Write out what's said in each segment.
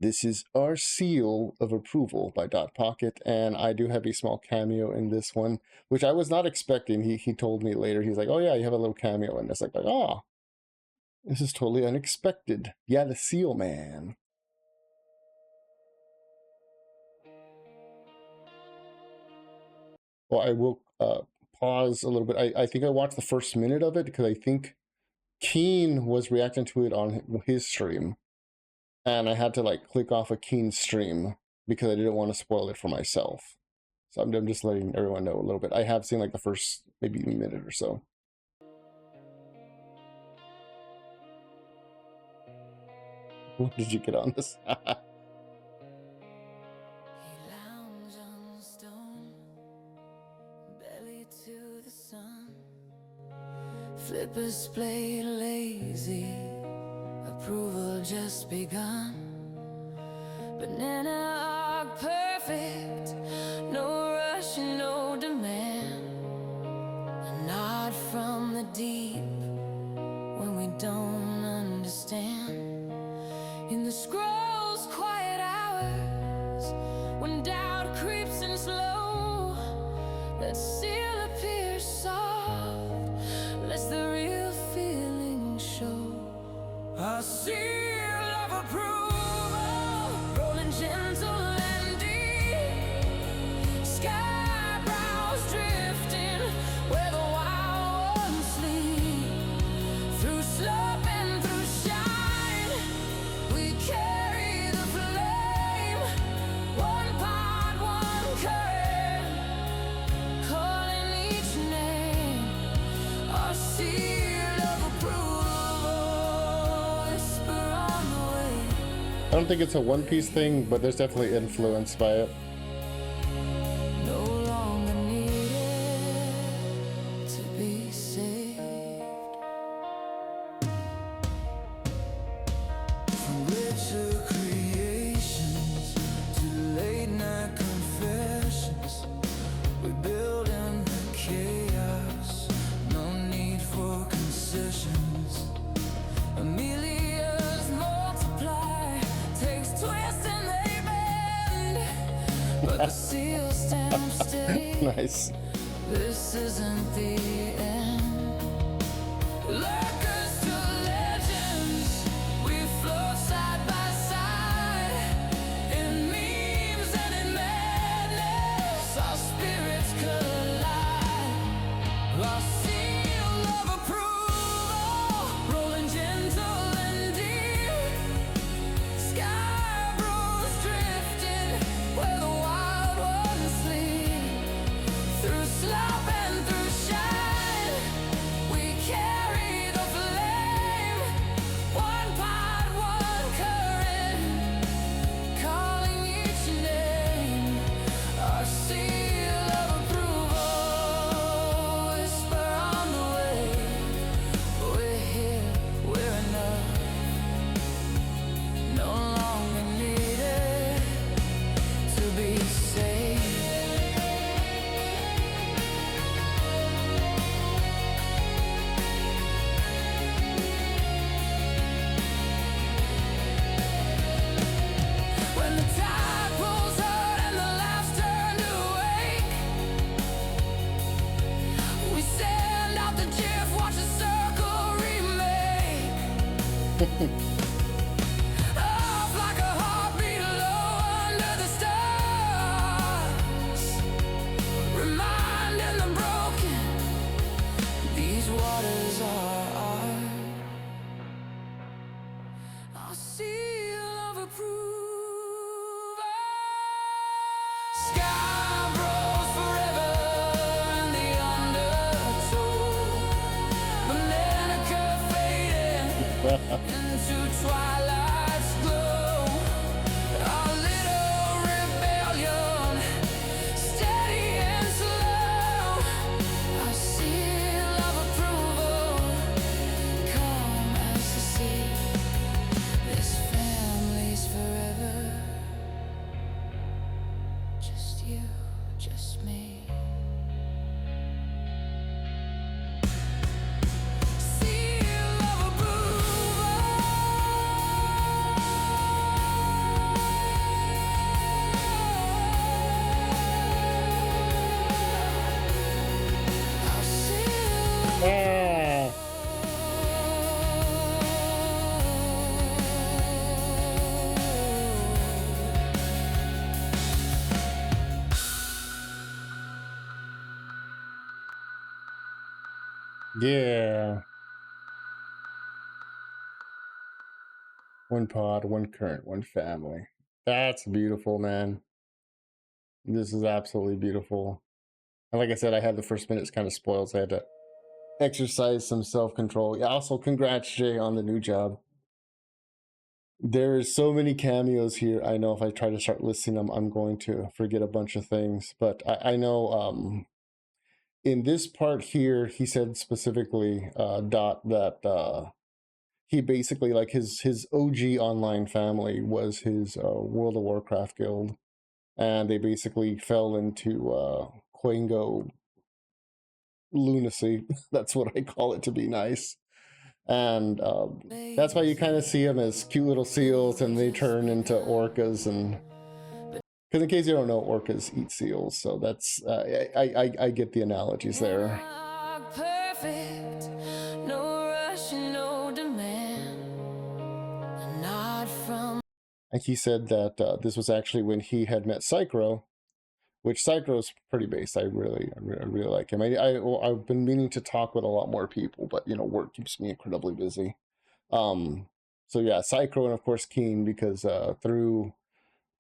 This is our seal of approval by DotPockett, and I do have a small cameo in this one, which I was not expecting. He told me later, he's like, oh yeah, you have a little cameo in this. Like, oh, this is totally unexpected. Yeah, the seal man. Well, I will pause a little bit. I think I watched the first minute of it because I think Keen was reacting to it on his stream. And I had to like click off a Keen stream because I didn't want to spoil it for myself. So I'm just letting everyone know a little bit. I have seen like the first maybe minute or so. What did you get on this? Flippers play lazy, approval just begun. Banana are perfect, no rush and no demand. A nod from the deep when we don't understand. In the scroll's quiet hours, when doubt creeps in slow, that seal appears soft, lets the real feeling show. A seal of approval, rolling gentle and deep. Sky brows drifting where the wild ones sleep. Through slope and through shine, we carry the flame. One part, one current, calling each name. Our seal of approval, whisper on the way. I don't think it's a One Piece thing, but there's definitely influence by it. No longer needed to be saved. From richer creations to late night confessions, we build in the chaos, no need for concessions. Amelia's multiply, takes twists and they bend, but the seal stamps steady. Nice. This isn't the end. Lurkers to legends, we float side by side. In memes and in madness, our spirits collide. Our seal of approval, rolling gentle and deep. Sky bros drifting where the wild ones sleep. Through slop and through shine, we carry the flame. One part, one current, calling each name. Our seal of approval, whisper on the way. We're here, we're enough, no longer needed to be saved. When the tide rolls out and the laughs turn to wake, we send out the GIF, watch the circle remake. Off like a heartbeat low under the stars, reminding the broken, these waters are ours. Our seal of approval. Sky bros forever in the undertow. Banana curve fading into twilight's glow. Our little rebellion, steady and slow. Our seal of approval, calm as the sea. This family's forever. Just you, just me. Seal of approval. Yeah. One pod, one current, one family. That's beautiful, man. This is absolutely beautiful. And like I said, I had the first minutes kind of spoiled, so I had to exercise some self-control. Yeah, also congrats, Jay, on the new job. There is so many cameos here. I know if I try to start listing them, I'm going to forget a bunch of things. But I know in this part here, he said specifically, Dot, that he basically, like, his OG online family was his World of Warcraft guild. And they basically fell into Quango lunacy. That's what I call it, to be nice. And that's why you kind of see them as cute little seals, and they turn into orcas. And because in case you don't know, orcas eat seals, so that's I get the analogies there. Perfect, no rush, no demand, not from. And he said that this was actually when he had met Psychro, which Psychro's pretty based. I really like him. I've been meaning to talk with a lot more people, but you know, work keeps me incredibly busy. So yeah, Psychro, and of course Keen, because through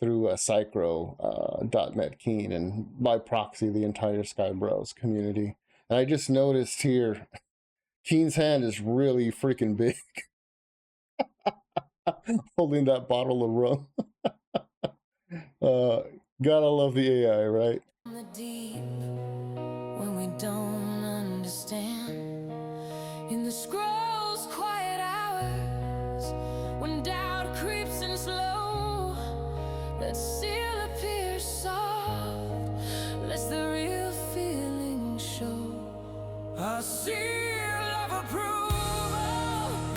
Psychro, Dot met Keen, and by proxy the entire Skybrows community. And I just noticed here, Keen's hand is really freaking big, holding that bottle of rum. Gotta love the AI, right? The deep when we don't understand, in the scroll's quiet hours when doubt creeps in slow, that seal appears soft, lets the real feeling show. I seal of approval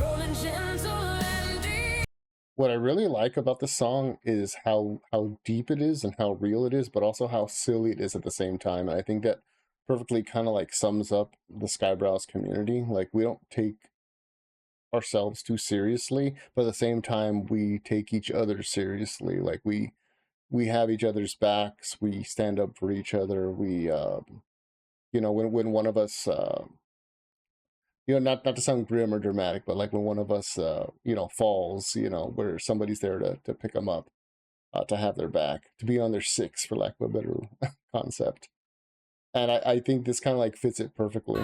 rolling gentle and deep. What I really like about the song is how deep it is and how real it is, but also how silly it is at the same time. And I think that perfectly kind of like sums up the Skybrows community. Like, we don't take ourselves too seriously, but at the same time we take each other seriously. Like, we have each other's backs, we stand up for each other. We you know, when one of us you know, not to sound grim or dramatic, but like when one of us you know, falls, you know, where somebody's there to pick them up, to have their back, to be on their six, for lack of a better concept. And I think this kind of like fits it perfectly.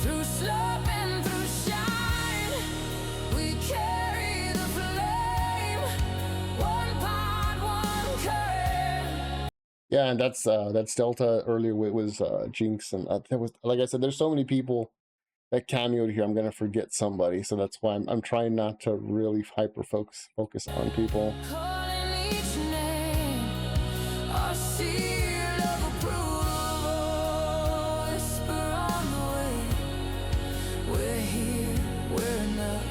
Through slope and through shine, we carry the flame, one pod, one current. Yeah, and that's Delta. Earlier it was Jinx, and there was, like I said, there's so many people that cameoed here. I'm gonna forget somebody, so that's why I'm trying not to really hyper focus on people. Calling each name, our seal of approval, whisper on the way. We're here, we're enough.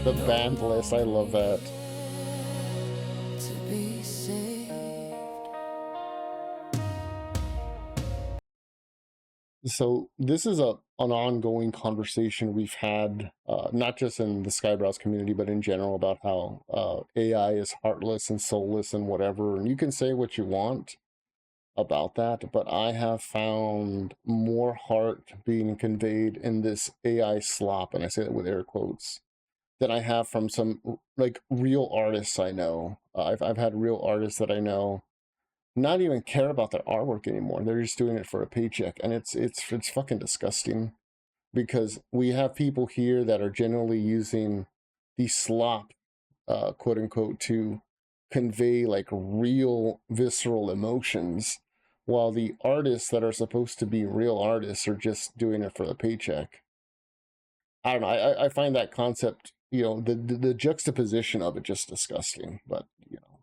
The band list, I love that. To be saved. So this is an ongoing conversation we've had, not just in the Skybrows community, but in general, about how AI is heartless and soulless and whatever. And you can say what you want about that, but I have found more heart being conveyed in this AI slop, and I say that with air quotes, than I have from some like real artists I know. I've had real artists that I know not even care about their artwork anymore. They're just doing it for a paycheck, and it's fucking disgusting, because we have people here that are generally using the slop, quote unquote, to convey like real visceral emotions, while the artists that are supposed to be real artists are just doing it for the paycheck. I don't know. I find that concept, you know, the juxtaposition of it just disgusting. But you know,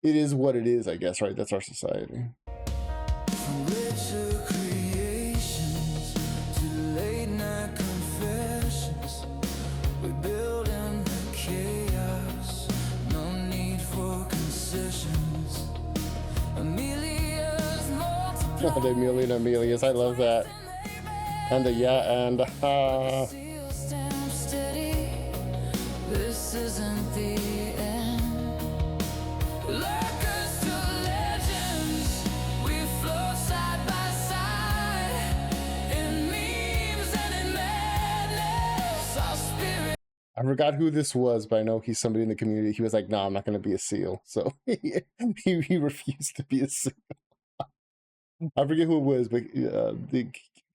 it is what it is, I guess, right? That's our society. From richer creations to late night confessions, we build in the chaos, no need for concessions. Amelia's multiply. The Amelia's, I love that. And the yeah, and Seal stamp steady. This isn't the end. Lurkers to legends, we float side by side. I forgot who this was, but I know he's somebody in the community. He was like, "No, I'm not going to be a seal." So he refused to be a seal. I forget who it was, but the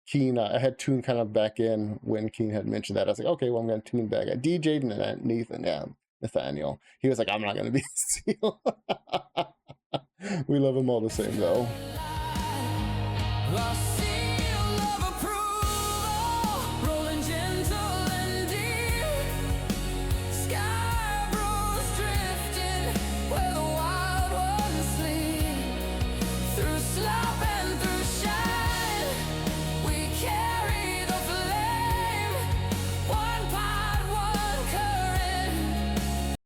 Keen. I had Toon kind of back in when Keen had mentioned that. I was like, "Okay, well, I'm going to tune back." I DJ'd and Nathan, yeah, Nathaniel. He was like, "I'm not going to be a seal." We love them all the same, though. A seal of approval, rolling gentle and deep. Sky bros drifting where the wild ones sleep. Through slop and through shine, we carry the flame. One pot, one current.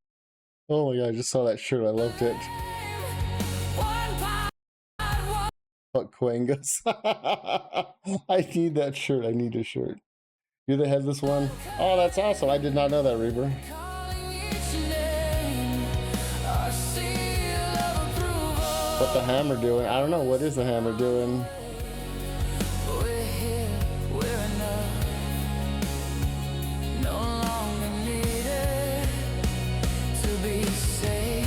Oh my god, I just saw that shirt. I loved it. One pot, one Fuck Quangus. I need that shirt. I need a shirt. You're the headless one? Oh, that's awesome. I did not know that, Reaper. calling each name. A seal of approval. What the hammer doing? I don't know. What is the hammer doing? We're here, we're enough. No longer needed to be saved.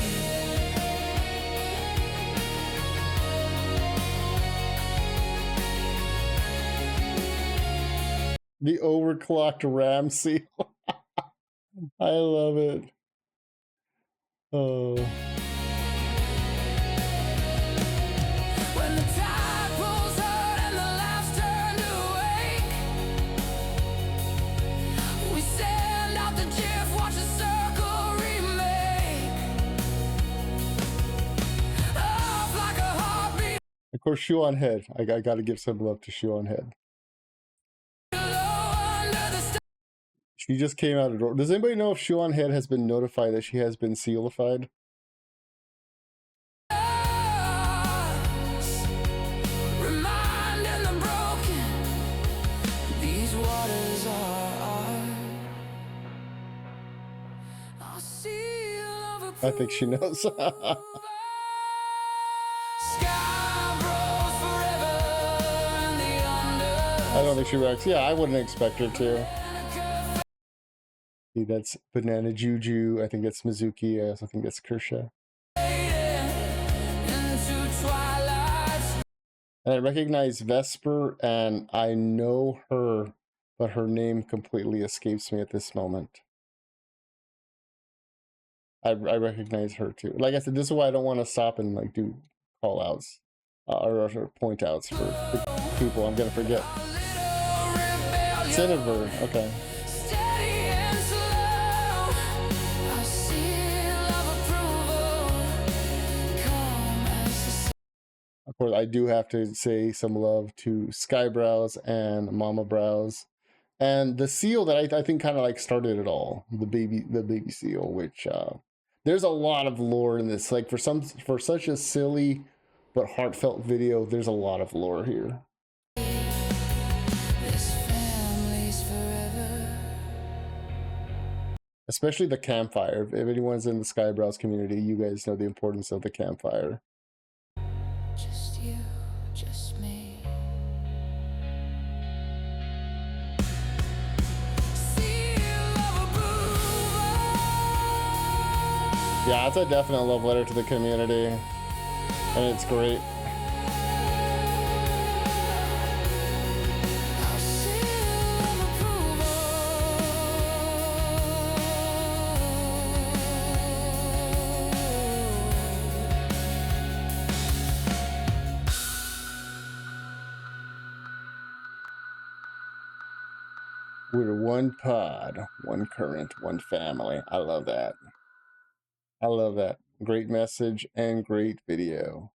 The overclocked ram seal. I love it. Oh. When the tide pulls out and the laughs turn to wake, we send out the GIF, watch the circle remake. Off like a heartbeat, Of course, Shoe on Head. I got to give some love to Shoe on Head. low under the stars. She just came out of the door. Does anybody know if Shoe on Head has been notified that she has been sealified? Reminding the broken, these waters are our seal of I think she knows. Sky bros forever in the under. I don't think she reacts. Yeah, I wouldn't expect her to. See, that's Banana Juju. I think that's Mizuki. I also think that's Kersha. Into twilight. And I recognize Vesper, and I know her, but her name completely escapes me at this moment. I recognize her too. Like I said, this is why I don't want to stop and like do call outs or point outs for the people I'm gonna forget. Cinnabar, okay. Steady and slow. A seal of approval. Calm as the Of course, I do have to say some love to Skybrows and Mama Brows, and the seal that I think kind of like started it all. The baby seal, which there's a lot of lore in this. Like for such a silly but heartfelt video, there's a lot of lore here. this family's forever. Especially the campfire. If anyone's in the Skybrows community, you guys know the importance of the campfire. Just you, just me. Seal of approval. Yeah, it's a definite love letter to the community, and it's great. A seal of approval. We're one pod, one current, one family. I love that. I love that. Great message and great video.